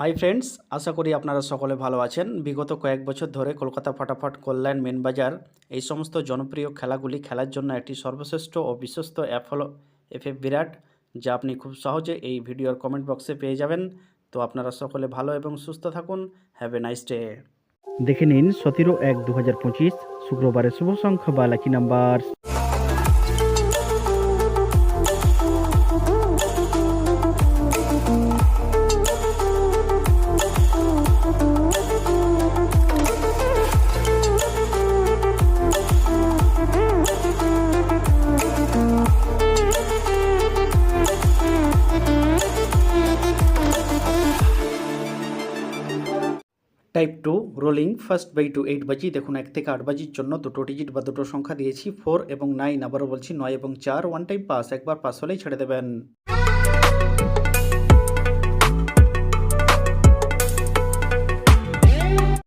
Hi friends, আশা করি আপনারা সকলে ভালো আছেন। বিগত কয়েক বছর ধরে কলকাতা ফাটাফাট, কল্যাণ, মেনবাজার এই সমস্ত জনপ্রিয় খেলাগুলি খেলার জন্য একটি সর্বশ্রেষ্ঠ ও বিশ্বস্ত অ্যাপ হলো এফএফ বিরাট, যা আপনি খুব সহজে এই ভিডিওর কমেন্ট বক্সে পেয়ে যাবেন। তো আপনারা সকলে ভালো এবং সুস্থ থাকুন। Have a nice day. দেখে নিন 17-1-2025 শুক্রবারের শুভ সংখ্যা বা lucky number. Type 2 rolling first বাই টু 8 বাজি। দেখুন 1 থেকে 8 বাজির জন্য দুটো ডিজিট বা দুটো সংখ্যা দিয়েছি, 4 এবং 9। আবারও বলছি 9 এবং 4। ওয়ান টাইম পাস, একবার পাস হলেই ছেড়ে দেবেন।